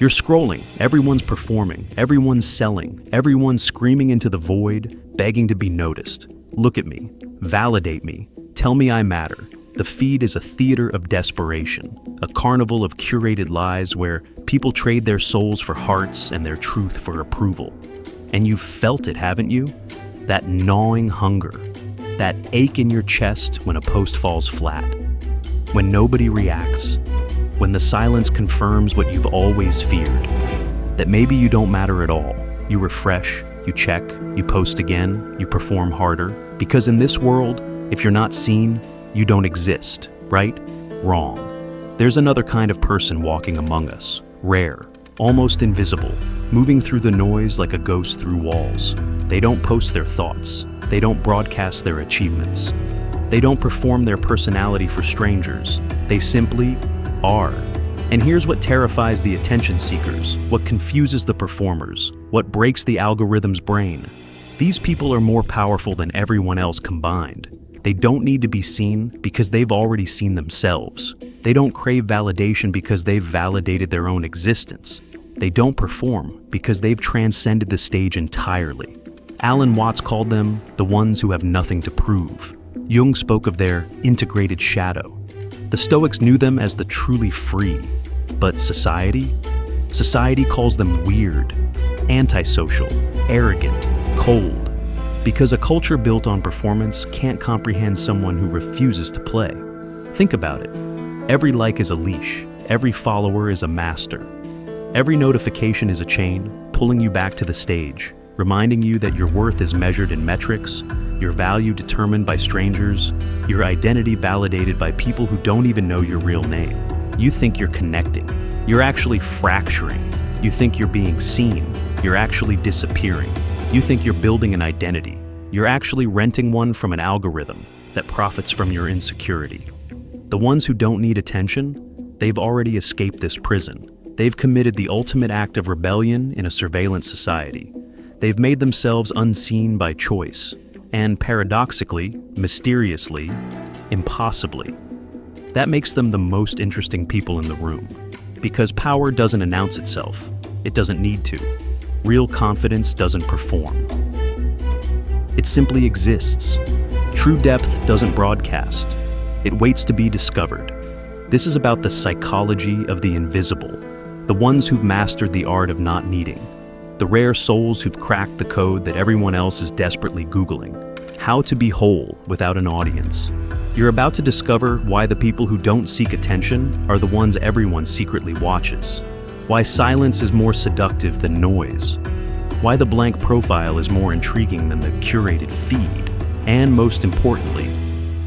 You're scrolling, everyone's performing, everyone's selling, everyone's screaming into the void, begging to be noticed. Look at me, validate me, tell me I matter. The feed is a theater of desperation, a carnival of curated lies where people trade their souls for hearts and their truth for approval. And you've felt it, haven't you? That gnawing hunger, that ache in your chest when a post falls flat, when nobody reacts, when the silence confirms what you've always feared, that maybe you don't matter at all. You refresh, you check, you post again, you perform harder, because in this world, if you're not seen, you don't exist, right? Wrong. There's another kind of person walking among us, rare, almost invisible, moving through the noise like a ghost through walls. They don't post their thoughts. They don't broadcast their achievements. They don't perform their personality for strangers. They simply are. And here's what terrifies the attention seekers, what confuses the performers, what breaks the algorithm's brain. These people are more powerful than everyone else combined. They don't need to be seen because they've already seen themselves. They don't crave validation because they've validated their own existence. They don't perform because they've transcended the stage entirely. Alan Watts called them the ones who have nothing to prove. Jung spoke of their integrated shadow. The Stoics knew them as the truly free. But society? Society calls them weird, antisocial, arrogant, cold. Because a culture built on performance can't comprehend someone who refuses to play. Think about it. Every like is a leash. Every follower is a master. Every notification is a chain, pulling you back to the stage, reminding you that your worth is measured in metrics, your value determined by strangers, your identity validated by people who don't even know your real name. You think you're connecting. You're actually fracturing. You think you're being seen. You're actually disappearing. You think you're building an identity. You're actually renting one from an algorithm that profits from your insecurity. The ones who don't need attention, they've already escaped this prison. They've committed the ultimate act of rebellion in a surveillance society. They've made themselves unseen by choice, and paradoxically, mysteriously, impossibly. That makes them the most interesting people in the room, because power doesn't announce itself. It doesn't need to. Real confidence doesn't perform. It simply exists. True depth doesn't broadcast. It waits to be discovered. This is about the psychology of the invisible, the ones who've mastered the art of not needing, the rare souls who've cracked the code that everyone else is desperately Googling. How to be whole without an audience. You're about to discover why the people who don't seek attention are the ones everyone secretly watches. Why silence is more seductive than noise. Why the blank profile is more intriguing than the curated feed. And most importantly,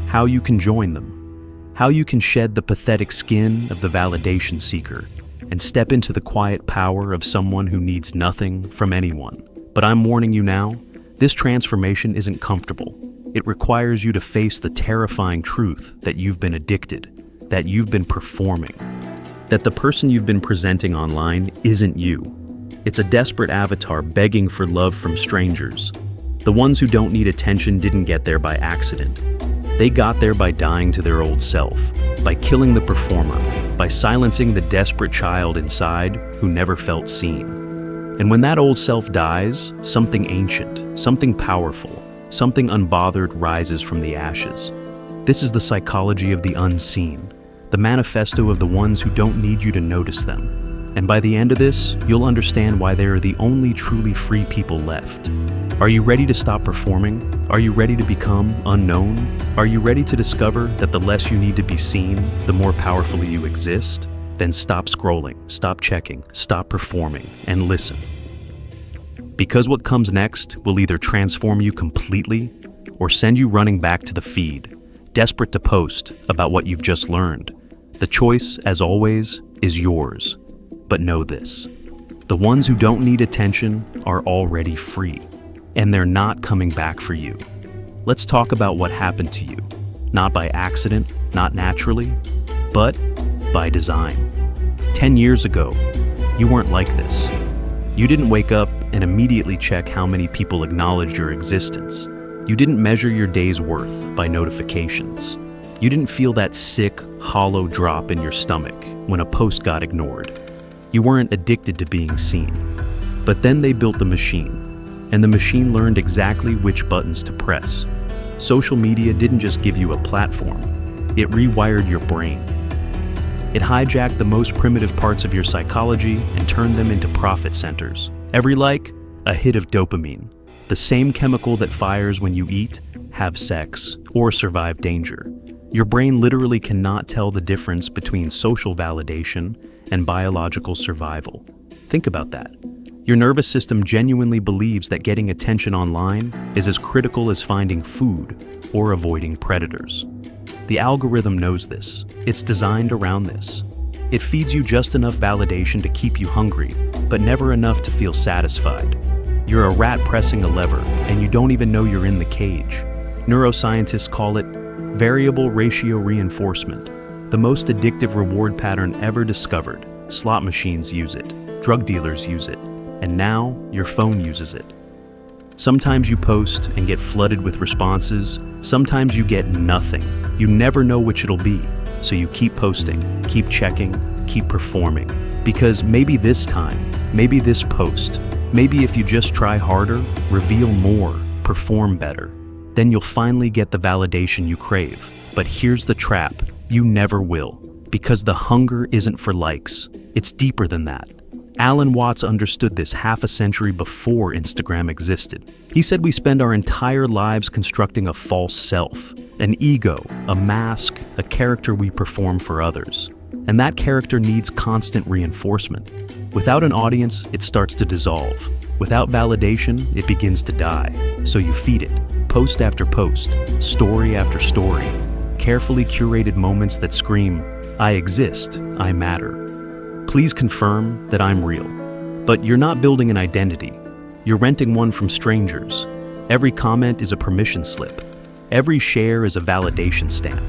how you can join them. How you can shed the pathetic skin of the validation seeker and step into the quiet power of someone who needs nothing from anyone. But I'm warning you now, this transformation isn't comfortable. It requires you to face the terrifying truth that you've been addicted, that you've been performing, that the person you've been presenting online isn't you. It's a desperate avatar begging for love from strangers. The ones who don't need attention didn't get there by accident. They got there by dying to their old self, by killing the performer, by silencing the desperate child inside who never felt seen. And when that old self dies, something ancient, something powerful, something unbothered rises from the ashes. This is the psychology of the unseen, the manifesto of the ones who don't need you to notice them. And by the end of this, you'll understand why they are the only truly free people left. Are you ready to stop performing? Are you ready to become unknown? Are you ready to discover that the less you need to be seen, the more powerfully you exist? Then stop scrolling, stop checking, stop performing, and listen. Because what comes next will either transform you completely or send you running back to the feed, desperate to post about what you've just learned. The choice, as always, is yours. But know this, the ones who don't need attention are already free, and they're not coming back for you. Let's talk about what happened to you, not by accident, not naturally, but by design. 10 years ago, you weren't like this. You didn't wake up and immediately check how many people acknowledged your existence. You didn't measure your day's worth by notifications. You didn't feel that sick, hollow drop in your stomach when a post got ignored. You weren't addicted to being seen. But then they built the machine, and the machine learned exactly which buttons to press. Social media didn't just give you a platform, it rewired your brain. It hijacked the most primitive parts of your psychology and turned them into profit centers. Every like, a hit of dopamine, the same chemical that fires when you eat, have sex, or survive danger. Your brain literally cannot tell the difference between social validation and biological survival. Think about that. Your nervous system genuinely believes that getting attention online is as critical as finding food or avoiding predators. The algorithm knows this. It's designed around this. It feeds you just enough validation to keep you hungry, but never enough to feel satisfied. You're a rat pressing a lever, and you don't even know you're in the cage. Neuroscientists call it variable ratio reinforcement, the most addictive reward pattern ever discovered. Slot machines use it, drug dealers use it, and now your phone uses it. Sometimes you post and get flooded with responses. Sometimes you get nothing. You never know which it'll be. So you keep posting, keep checking, keep performing. Because maybe this time, maybe this post, maybe if you just try harder, reveal more, perform better, then you'll finally get the validation you crave. But here's the trap, you never will. Because the hunger isn't for likes. It's deeper than that. Alan Watts understood this half a century before Instagram existed. He said we spend our entire lives constructing a false self, an ego, a mask, a character we perform for others. And that character needs constant reinforcement. Without an audience, it starts to dissolve. Without validation, it begins to die. So you feed it, post after post, story after story, carefully curated moments that scream, I exist, I matter. Please confirm that I'm real. But you're not building an identity. You're renting one from strangers. Every comment is a permission slip. Every share is a validation stamp.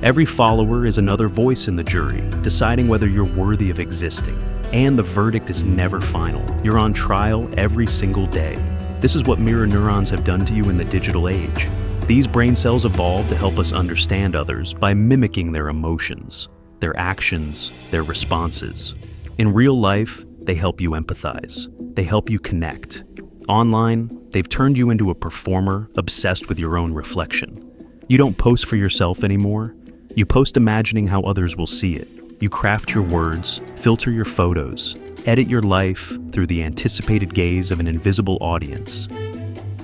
Every follower is another voice in the jury, deciding whether you're worthy of existing. And the verdict is never final. You're on trial every single day. This is what mirror neurons have done to you in the digital age. These brain cells evolved to help us understand others by mimicking their emotions, their actions, their responses. In real life, they help you empathize. They help you connect. Online, they've turned you into a performer obsessed with your own reflection. You don't post for yourself anymore. You post imagining how others will see it. You craft your words, filter your photos, edit your life through the anticipated gaze of an invisible audience.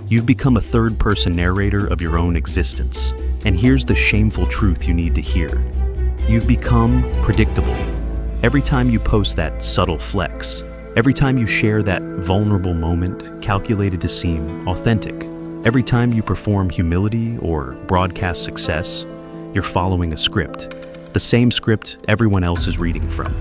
You've become a third-person narrator of your own existence. And here's the shameful truth you need to hear. You've become predictable. Every time you post that subtle flex, every time you share that vulnerable moment calculated to seem authentic, every time you perform humility or broadcast success, you're following a script, the same script everyone else is reading from.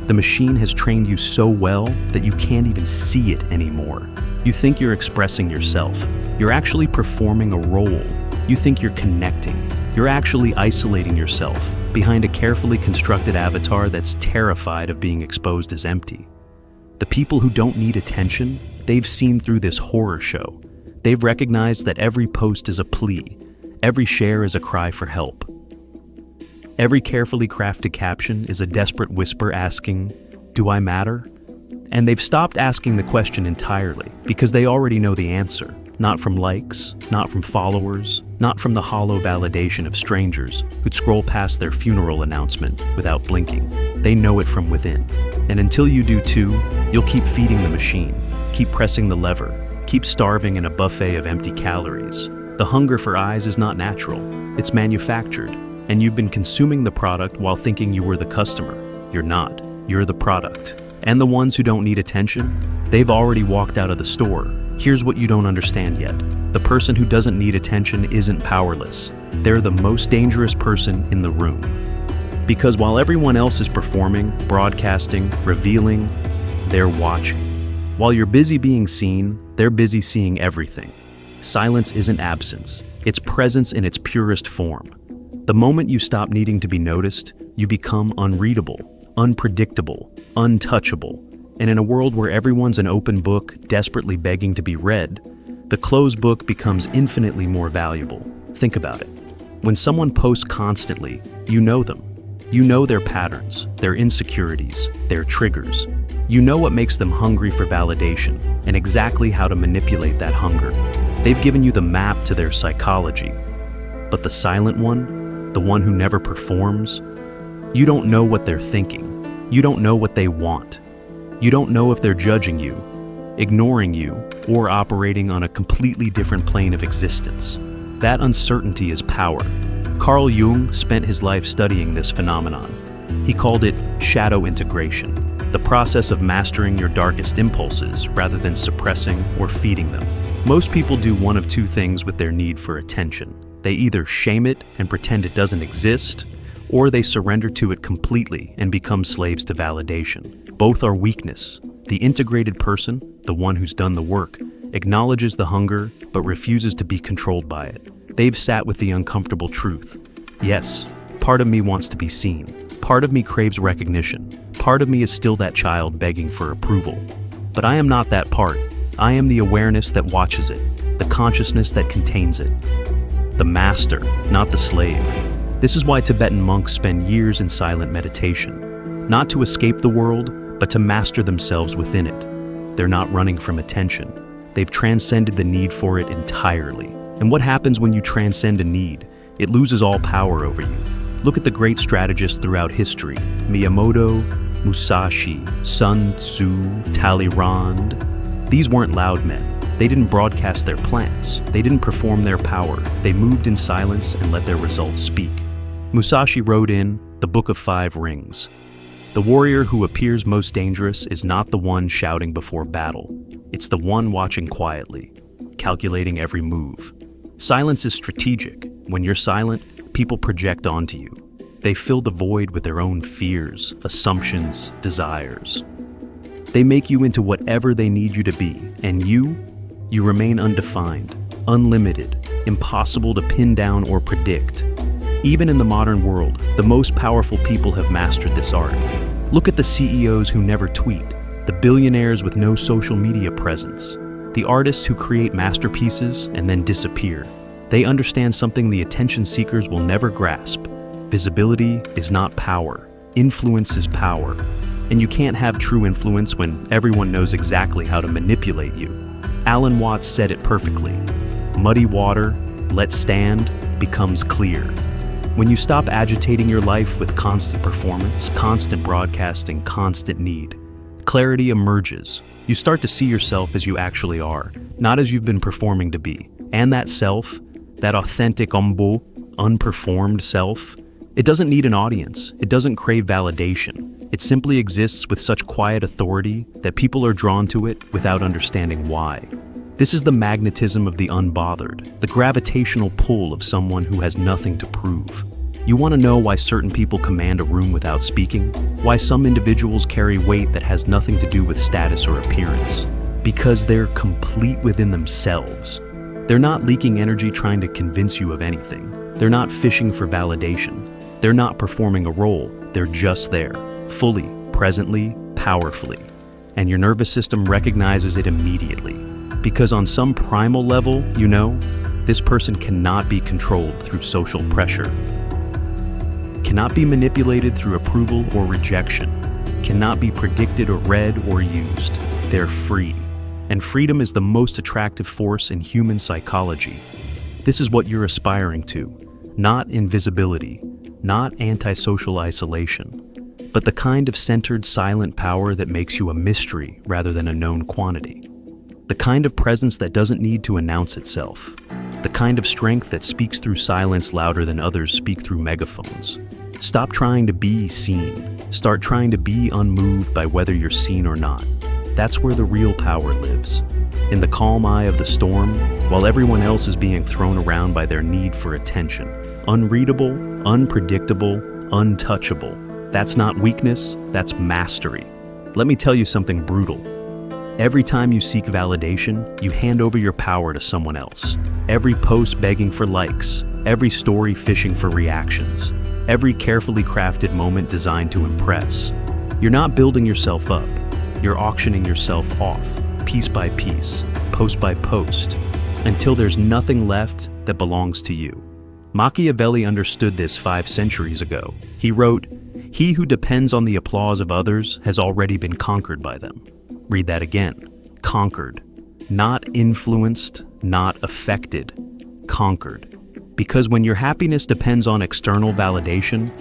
The machine has trained you so well that you can't even see it anymore. You think you're expressing yourself. You're actually performing a role. You think you're connecting. You're actually isolating yourself behind a carefully constructed avatar that's terrified of being exposed as empty. The people who don't need attention, they've seen through this horror show. They've recognized that every post is a plea. Every share is a cry for help. Every carefully crafted caption is a desperate whisper asking, "Do I matter?" And they've stopped asking the question entirely because they already know the answer. Not from likes, not from followers, not from the hollow validation of strangers who'd scroll past their funeral announcement without blinking. They know it from within. And until you do too, you'll keep feeding the machine, keep pressing the lever, keep starving in a buffet of empty calories. The hunger for eyes is not natural, it's manufactured, and you've been consuming the product while thinking you were the customer. You're not, you're the product. And the ones who don't need attention, they've already walked out of the store. Here's what you don't understand yet. The person who doesn't need attention isn't powerless. They're the most dangerous person in the room. Because while everyone else is performing, broadcasting, revealing, they're watching. While you're busy being seen, they're busy seeing everything. Silence isn't absence. It's presence in its purest form. The moment you stop needing to be noticed, you become unreadable, unpredictable, untouchable. And in a world where everyone's an open book, desperately begging to be read, the closed book becomes infinitely more valuable. Think about it. When someone posts constantly, you know them. You know their patterns, their insecurities, their triggers. You know what makes them hungry for validation and exactly how to manipulate that hunger. They've given you the map to their psychology. But the silent one, the one who never performs, you don't know what they're thinking. You don't know what they want. You don't know if they're judging you, ignoring you, or operating on a completely different plane of existence. That uncertainty is power. Carl Jung spent his life studying this phenomenon. He called it shadow integration, the process of mastering your darkest impulses rather than suppressing or feeding them. Most people do one of two things with their need for attention. They either shame it and pretend it doesn't exist, or they surrender to it completely and become slaves to validation. Both are weakness. The integrated person, the one who's done the work, acknowledges the hunger but refuses to be controlled by it. They've sat with the uncomfortable truth. Yes, part of me wants to be seen. Part of me craves recognition. Part of me is still that child begging for approval. But I am not that part. I am the awareness that watches it, the consciousness that contains it. The master, not the slave. This is why Tibetan monks spend years in silent meditation. Not to escape the world, but to master themselves within it. They're not running from attention. They've transcended the need for it entirely. And what happens when you transcend a need? It loses all power over you. Look at the great strategists throughout history. Miyamoto, Musashi, Sun Tzu, Talleyrand. These weren't loud men. They didn't broadcast their plans. They didn't perform their power. They moved in silence and let their results speak. Musashi wrote in the Book of Five Rings. The warrior who appears most dangerous is not the one shouting before battle. It's the one watching quietly, calculating every move. Silence is strategic. When you're silent, people project onto you. They fill the void with their own fears, assumptions, desires. They make you into whatever they need you to be, and you remain undefined, unlimited, impossible to pin down or predict. Even in the modern world, the most powerful people have mastered this art. Look at the CEOs who never tweet, the billionaires with no social media presence, the artists who create masterpieces and then disappear. They understand something the attention seekers will never grasp. Visibility is not power. Influence is power. And you can't have true influence when everyone knows exactly how to manipulate you. Alan Watts said it perfectly. Muddy water, let stand, becomes clear. When you stop agitating your life with constant performance, constant broadcasting, constant need, clarity emerges. You start to see yourself as you actually are, not as you've been performing to be. And that self, that authentic ombo, unperformed self, it doesn't need an audience. It doesn't crave validation. It simply exists with such quiet authority that people are drawn to it without understanding why. This is the magnetism of the unbothered, the gravitational pull of someone who has nothing to prove. You want to know why certain people command a room without speaking? Why some individuals carry weight that has nothing to do with status or appearance? Because they're complete within themselves. They're not leaking energy trying to convince you of anything. They're not fishing for validation. They're not performing a role. They're just there, fully, presently, powerfully. And your nervous system recognizes it immediately. Because on some primal level, you know, this person cannot be controlled through social pressure, cannot be manipulated through approval or rejection, cannot be predicted or read or used. They're free. And freedom is the most attractive force in human psychology. This is what you're aspiring to. Not invisibility, not antisocial isolation, but the kind of centered, silent power that makes you a mystery rather than a known quantity. The kind of presence that doesn't need to announce itself. The kind of strength that speaks through silence louder than others speak through megaphones. Stop trying to be seen. Start trying to be unmoved by whether you're seen or not. That's where the real power lives. In the calm eye of the storm, while everyone else is being thrown around by their need for attention. Unreadable, unpredictable, untouchable. That's not weakness, that's mastery. Let me tell you something brutal. Every time you seek validation, you hand over your power to someone else. Every post begging for likes, every story fishing for reactions, every carefully crafted moment designed to impress. You're not building yourself up, you're auctioning yourself off, piece by piece, post by post, until there's nothing left that belongs to you. Machiavelli understood this 5 centuries ago. He wrote, He who depends on the applause of others has already been conquered by them. Read that again. Conquered. Not influenced, not affected. Conquered. Because when your happiness depends on external validation,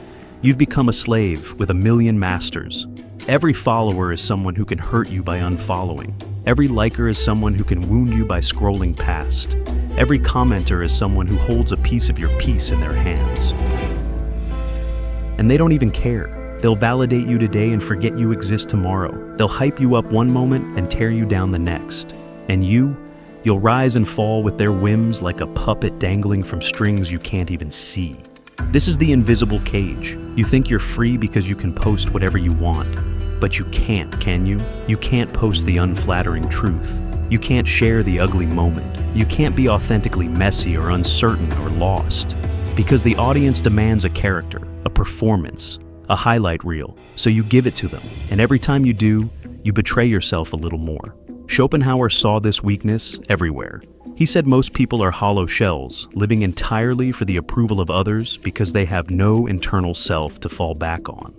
you've become a slave with a million masters. Every follower is someone who can hurt you by unfollowing. Every liker is someone who can wound you by scrolling past. Every commenter is someone who holds a piece of your peace in their hands. And they don't even care. They'll validate you today and forget you exist tomorrow. They'll hype you up one moment and tear you down the next. And you'll rise and fall with their whims like a puppet dangling from strings you can't even see. This is the invisible cage. You think you're free because you can post whatever you want. But you can't, can you? You can't post the unflattering truth. You can't share the ugly moment. You can't be authentically messy or uncertain or lost. Because the audience demands a character, a performance, a highlight reel, so you give it to them. And every time you do, you betray yourself a little more. Schopenhauer saw this weakness everywhere. He said most people are hollow shells, living entirely for the approval of others because they have no internal self to fall back on.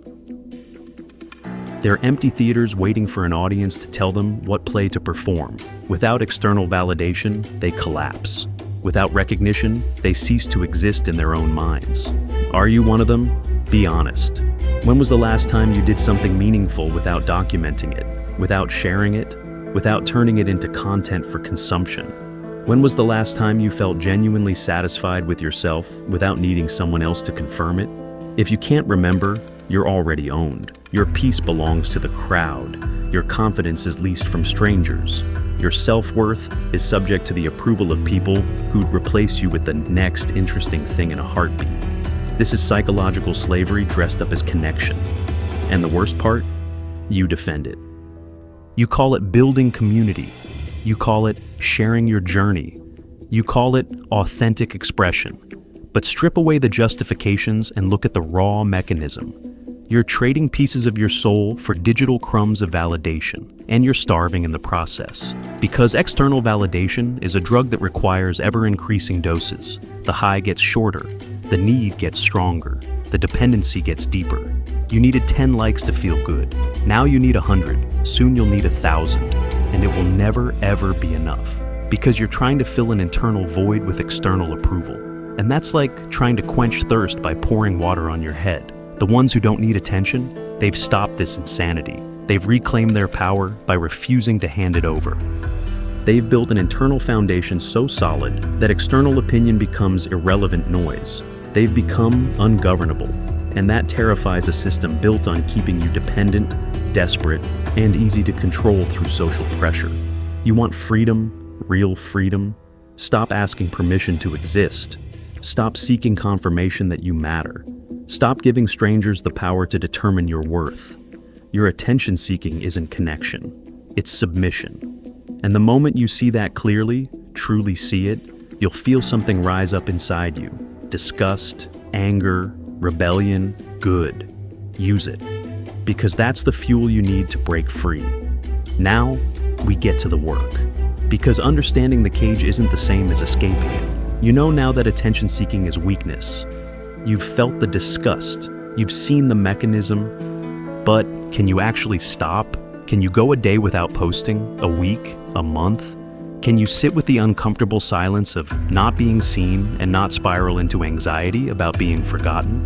They're empty theaters waiting for an audience to tell them what play to perform. Without external validation, they collapse. Without recognition, they cease to exist in their own minds. Are you one of them? Be honest. When was the last time you did something meaningful without documenting it, without sharing it, without turning it into content for consumption? When was the last time you felt genuinely satisfied with yourself without needing someone else to confirm it? If you can't remember, you're already owned. Your peace belongs to the crowd. Your confidence is leased from strangers. Your self-worth is subject to the approval of people who'd replace you with the next interesting thing in a heartbeat. This is psychological slavery dressed up as connection. And the worst part? You defend it. You call it building community. You call it sharing your journey. You call it authentic expression. But strip away the justifications and look at the raw mechanism. You're trading pieces of your soul for digital crumbs of validation, and you're starving in the process. Because external validation is a drug that requires ever-increasing doses. The high gets shorter, the need gets stronger, the dependency gets deeper. You needed 10 likes to feel good. Now you need 100, soon you'll need 1,000, and it will never ever be enough. Because you're trying to fill an internal void with external approval. And that's like trying to quench thirst by pouring water on your head. The ones who don't need attention, they've stopped this insanity. They've reclaimed their power by refusing to hand it over. They've built an internal foundation so solid that external opinion becomes irrelevant noise. They've become ungovernable, and that terrifies a system built on keeping you dependent, desperate, and easy to control through social pressure. You want freedom, real freedom? Stop asking permission to exist. Stop seeking confirmation that you matter. Stop giving strangers the power to determine your worth. Your attention-seeking isn't connection, it's submission. And the moment you see that clearly, truly see it, you'll feel something rise up inside you. Disgust, anger, rebellion, good. Use it. Because that's the fuel you need to break free. Now, we get to the work. Because understanding the cage isn't the same as escaping it. You know now that attention-seeking is weakness. You've felt the disgust. You've seen the mechanism. But can you actually stop? Can you go a day without posting? A week? A month? Can you sit with the uncomfortable silence of not being seen and not spiral into anxiety about being forgotten?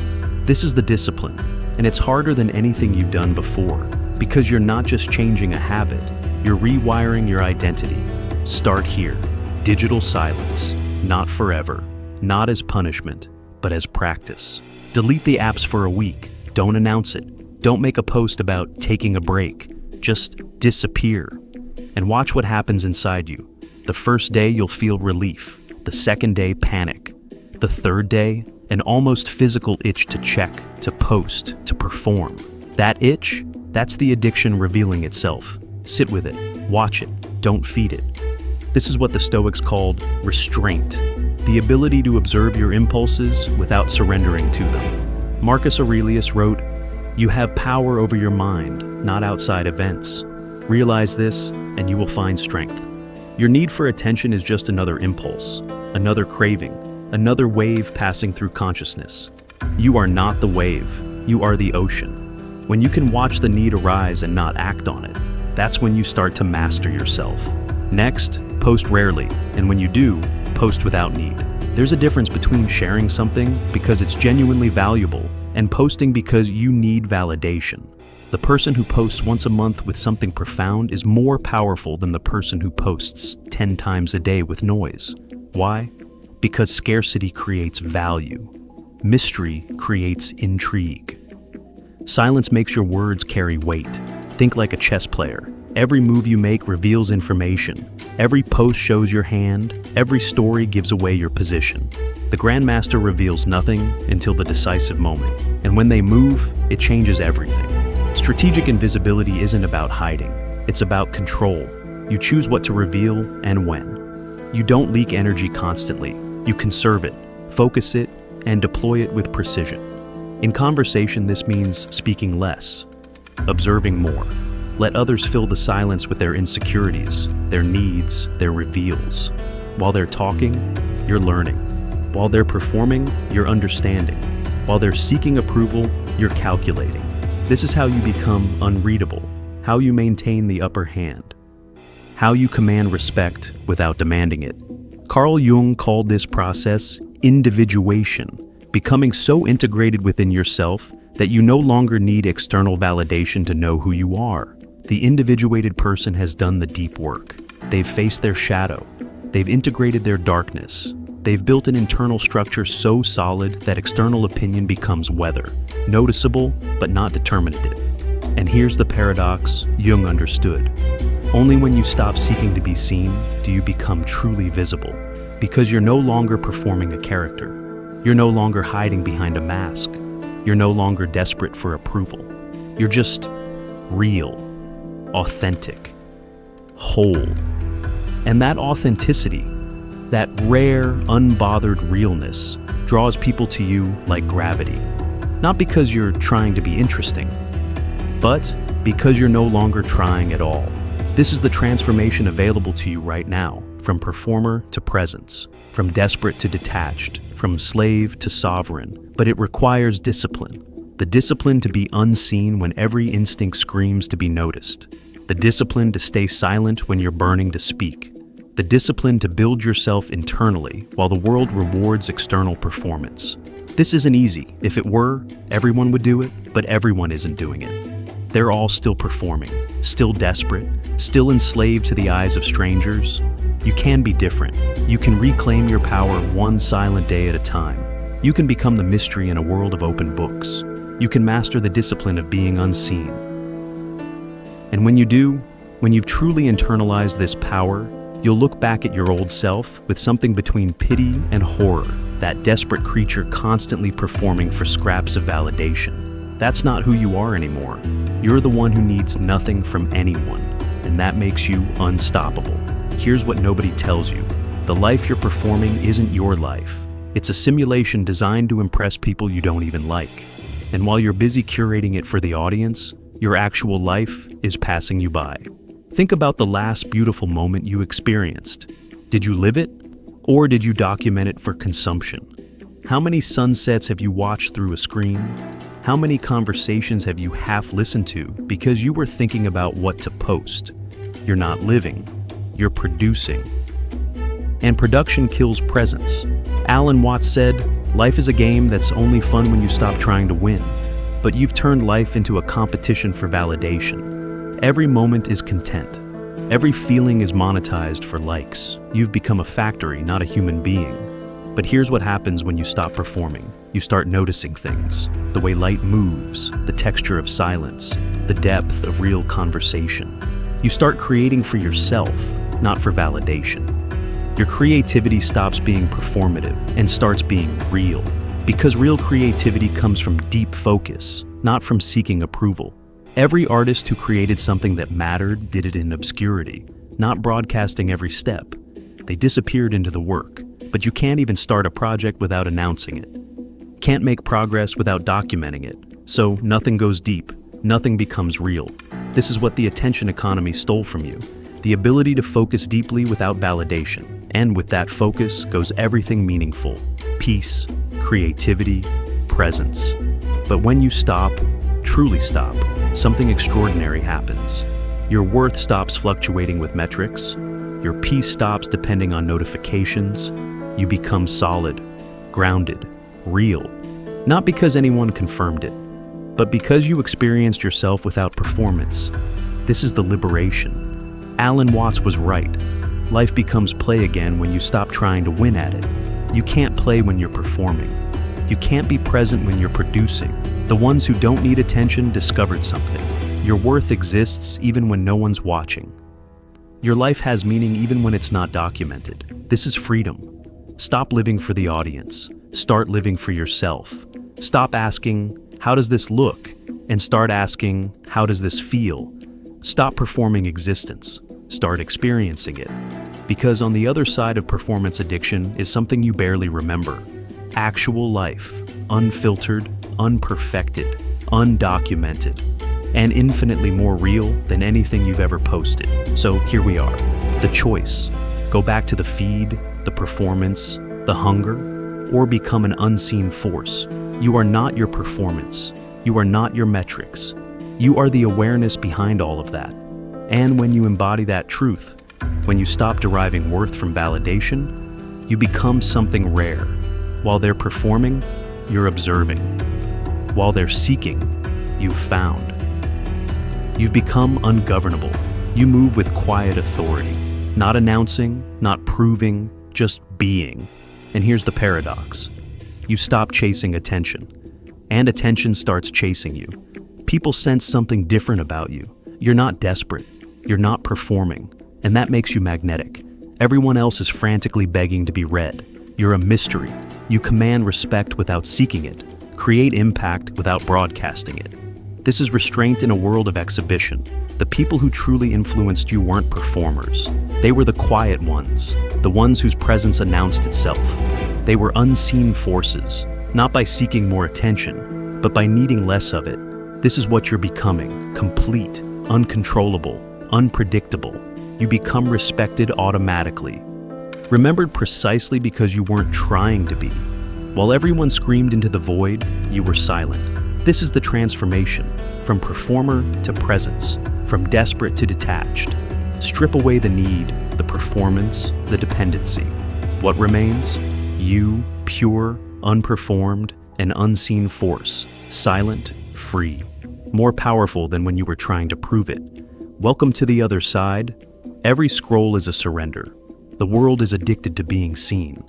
This is the discipline, and it's harder than anything you've done before, because you're not just changing a habit, you're rewiring your identity. Start here. Digital silence. Not forever. Not as punishment, but as practice. Delete the apps for a week. Don't announce it. Don't make a post about taking a break. Just disappear. And watch what happens inside you. The first day, you'll feel relief. The second day, panic. The third day, an almost physical itch to check, to post, to perform. That itch, that's the addiction revealing itself. Sit with it. Watch it. Don't feed it. This is what the Stoics called restraint. The ability to observe your impulses without surrendering to them. Marcus Aurelius wrote, "You have power over your mind, not outside events. Realize this, and you will find strength." Your need for attention is just another impulse, another craving, another wave passing through consciousness. You are not the wave. you are the ocean. When you can watch the need arise and not act on it, that's when you start to master yourself. Next, post rarely, and when you do, post without need. There's a difference between sharing something because it's genuinely valuable and posting because you need validation. The person who posts once a month with something profound is more powerful than the person who posts 10 times a day with noise. Why? Because scarcity creates value. Mystery creates intrigue. Silence makes your words carry weight. Think like a chess player. Every move you make reveals information. Every post shows your hand. Every story gives away your position. The Grandmaster reveals nothing until the decisive moment. And when they move, it changes everything. Strategic invisibility isn't about hiding. It's about control. You choose what to reveal and when. You don't leak energy constantly. You conserve it, focus it, and deploy it with precision. In conversation, this means speaking less, observing more. Let others fill the silence with their insecurities, their needs, their reveals. While they're talking, you're learning. While they're performing, you're understanding. While they're seeking approval, you're calculating. This is how you become unreadable, how you maintain the upper hand, how you command respect without demanding it. Carl Jung called this process individuation, becoming so integrated within yourself that you no longer need external validation to know who you are. The individuated person has done the deep work. They've faced their shadow. They've integrated their darkness. They've built an internal structure so solid that external opinion becomes weather, noticeable but not determinative. And here's the paradox Jung understood. Only when you stop seeking to be seen do you become truly visible, because you're no longer performing a character. You're no longer hiding behind a mask. You're no longer desperate for approval. You're just real, authentic, whole. And that authenticity, that rare, unbothered realness, draws people to you like gravity. Not because you're trying to be interesting, but because you're no longer trying at all. This is the transformation available to you right now, from performer to presence, from desperate to detached, from slave to sovereign. But it requires discipline. The discipline to be unseen when every instinct screams to be noticed. The discipline to stay silent when you're burning to speak. The discipline to build yourself internally while the world rewards external performance. This isn't easy. If it were, everyone would do it, but everyone isn't doing it. They're all still performing, still desperate, still enslaved to the eyes of strangers. You can be different. You can reclaim your power one silent day at a time. You can become the mystery in a world of open books. You can master the discipline of being unseen. And when you do, when you've truly internalized this power, you'll look back at your old self with something between pity and horror, that desperate creature constantly performing for scraps of validation. That's not who you are anymore. You're the one who needs nothing from anyone, and that makes you unstoppable. Here's what nobody tells you. The life you're performing isn't your life. It's a simulation designed to impress people you don't even like. And while you're busy curating it for the audience, your actual life is passing you by. Think about the last beautiful moment you experienced. Did you live it? Or did you document it for consumption? How many sunsets have you watched through a screen? How many conversations have you half listened to because you were thinking about what to post? You're not living, you're producing. And production kills presence. Alan Watts said, "Life is a game that's only fun when you stop trying to win." But you've turned life into a competition for validation. Every moment is content. Every feeling is monetized for likes. You've become a factory, not a human being. But here's what happens when you stop performing. You start noticing things. The way light moves, the texture of silence, the depth of real conversation. You start creating for yourself, not for validation. Your creativity stops being performative and starts being real. Because real creativity comes from deep focus, not from seeking approval. Every artist who created something that mattered did it in obscurity, not broadcasting every step. They disappeared into the work, but you can't even start a project without announcing it. Can't make progress without documenting it. So nothing goes deep, nothing becomes real. This is what the attention economy stole from you. The ability to focus deeply without validation. And with that focus goes everything meaningful. Peace, creativity, presence. But when you stop, truly stop, something extraordinary happens. Your worth stops fluctuating with metrics. Your peace stops depending on notifications. You become solid, grounded, real. Not because anyone confirmed it, but because you experienced yourself without performance. This is the liberation. Alan Watts was right. Life becomes play again when you stop trying to win at it. You can't play when you're performing. You can't be present when you're producing. The ones who don't need attention discovered something. Your worth exists even when no one's watching. Your life has meaning even when it's not documented. This is freedom. Stop living for the audience. Start living for yourself. Stop asking, how does this look? And start asking, how does this feel? Stop performing existence. Start experiencing it. Because on the other side of performance addiction is something you barely remember. Actual life, unfiltered, unperfected, undocumented, and infinitely more real than anything you've ever posted. So here we are, the choice. Go back to the feed, the performance, the hunger, or become an unseen force. You are not your performance. You are not your metrics. You are the awareness behind all of that. And when you embody that truth, when you stop deriving worth from validation, you become something rare. While they're performing, you're observing. While they're seeking, you've found. You've become ungovernable. You move with quiet authority, not announcing, not proving, just being. And here's the paradox. You stop chasing attention, and attention starts chasing you. People sense something different about you. You're not desperate. You're not performing, and that makes you magnetic. Everyone else is frantically begging to be read. You're a mystery. You command respect without seeking it, create impact without broadcasting it. This is restraint in a world of exhibition. The people who truly influenced you weren't performers. They were the quiet ones, the ones whose presence announced itself. They were unseen forces, not by seeking more attention, but by needing less of it. This is what you're becoming, complete, uncontrollable, unpredictable. You become respected automatically. Remembered precisely because you weren't trying to be. While everyone screamed into the void, you were silent. This is the transformation, from performer to presence, from desperate to detached. Strip away the need, the performance, the dependency. What remains? You, pure, unperformed, an unseen force, silent, free. More powerful than when you were trying to prove it. Welcome to the other side. Every scroll is a surrender. The world is addicted to being seen.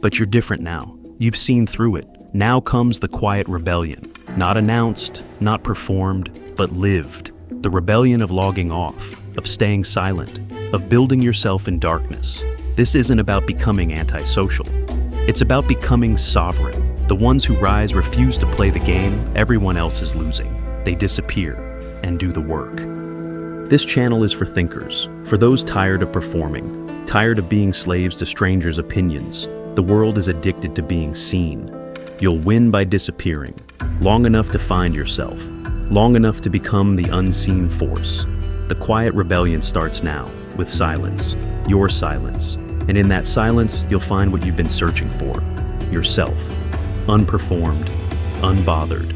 But you're different now. You've seen through it. Now comes the quiet rebellion. Not announced, not performed, but lived. The rebellion of logging off, of staying silent, of building yourself in darkness. This isn't about becoming antisocial. It's about becoming sovereign. The ones who rise refuse to play the game everyone else is losing. They disappear and do the work. This channel is for thinkers, for those tired of performing, tired of being slaves to strangers' opinions. The world is addicted to being seen. You'll win by disappearing, long enough to find yourself, long enough to become the unseen force. The quiet rebellion starts now, with silence, your silence. And in that silence, you'll find what you've been searching for, yourself, unperformed, unbothered,